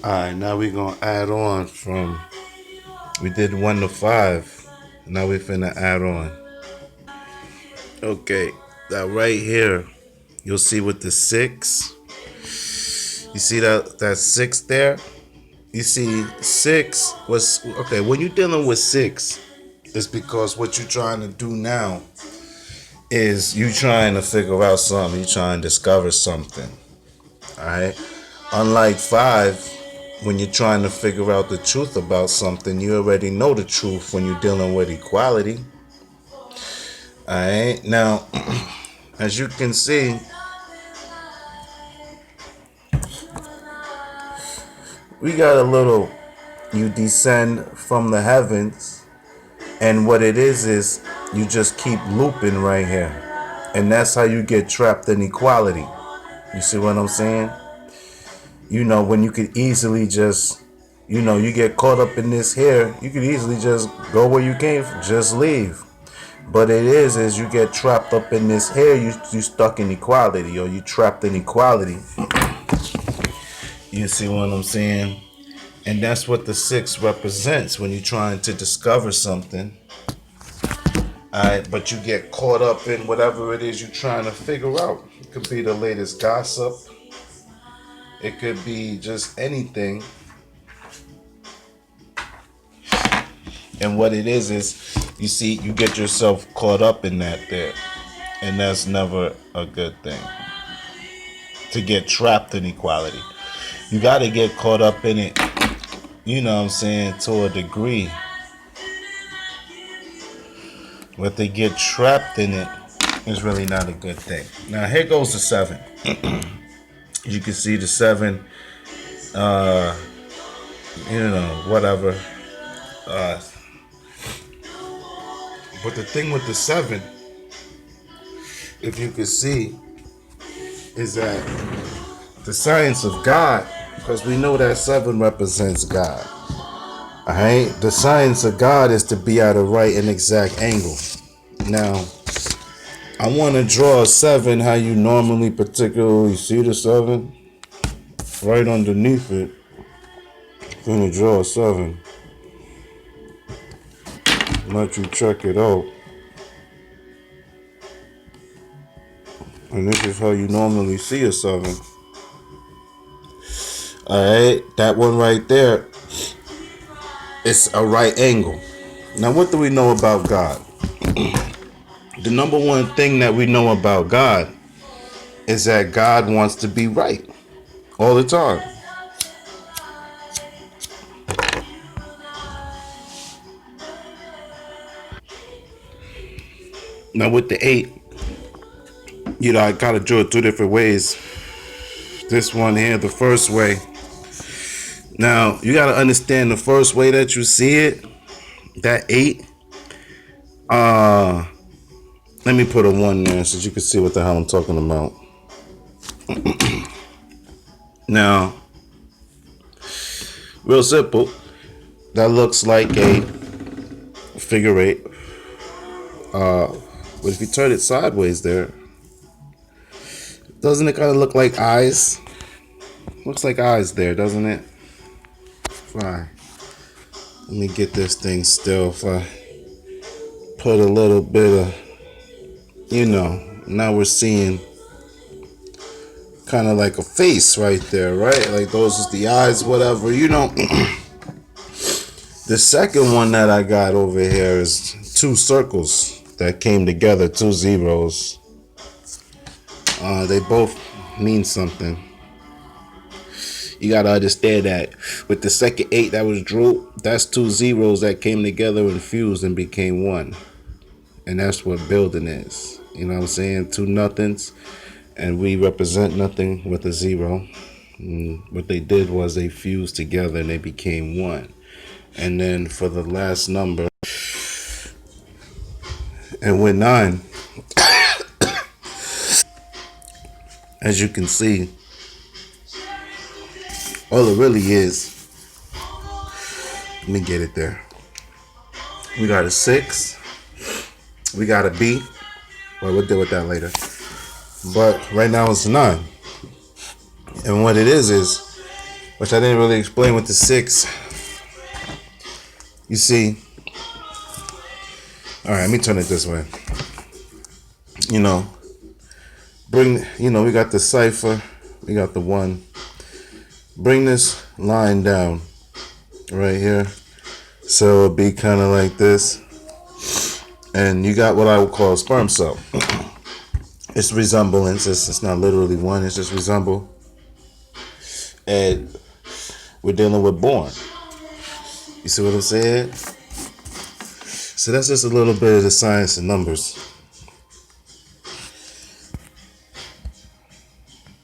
Alright, now we're gonna add on from, we did 1 to 5. Now we're finna add on. Okay, now right here, you'll see with the 6. You see that 6 there? You see 6 was, okay, when you're dealing with 6, it's because what you're trying to do now is you trying to figure out something, you trying to discover something. Alright? Unlike 5, when you're trying to figure out the truth about something, you already know the truth when you're dealing with equality. Alright, now as you can see, we got a little, you descend from the heavens, and what it is you just keep looping right here, and that's how you get trapped in equality. You see what I'm saying? You know, when you could easily just, you know, you get caught up in this here, you could easily just go where you came from, just leave. But it is you get trapped up in this here, you stuck in equality, or you trapped in equality. You see what I'm saying? And that's what the 6 represents when you're trying to discover something. Alright, but you get caught up in whatever it is you're trying to figure out. It could be the latest gossip. It could be just anything. And what it is you see, you get yourself caught up in that there. And that's never a good thing. To get trapped in equality. You got to get caught up in it, you know what I'm saying, to a degree. But to get trapped in it is really not a good thing. Now here goes the 7. You can see the 7, you know, whatever. But the thing with the 7, if you can see, is that the science of God, because we know that 7 represents God. Alright? The science of God is to be at a right and exact angle. Now, I want to draw a 7 how you normally particularly see the 7. Right underneath it, I'm going to draw a 7. Let you check it out. And this is how you normally see a 7. Alright, that one right there, it's a right angle. Now what do we know about God? The number one thing that we know about God is that God wants to be right all the time. Now with the 8, you know, I gotta draw it 2 different ways. This one here, the first way. Now, you gotta understand the first way that you see it, that 8, let me put a 1 there so you can see what the hell I'm talking about. Now, real simple, that looks like a figure 8. But if you turn it sideways there, doesn't it kind of look like eyes? Looks like eyes there, doesn't it? Fine. Let me get this thing still. If I put a little bit of, you know, now we're seeing kind of like a face right there, right? Like those is the eyes, whatever, you know. The second one that I got over here is 2 circles that came together, 2 zeros. They both mean something. You gotta understand that with the second 8 that was drew, that's 2 zeros that came together and fused and became 1. And that's what building is. You know what I'm saying? 2 nothings, and we represent nothing with a 0. And what they did was they fused together and they became 1. And then for the last number, and with 9, as you can see, all it really is, let me get it there. We got a 6, we got a B, well, we'll deal with that later. But right now it's 9. And what it is which I didn't really explain with the 6. You see, all right, let me turn it this way. You know, we got the cipher, we got the 1. Bring this line down right here. So it'll be kind of like this. And you got what I would call a sperm cell. It's resemblance. It's not literally 1. It's just resemble. And we're dealing with born. You see what I'm saying? So that's just a little bit of the science and numbers.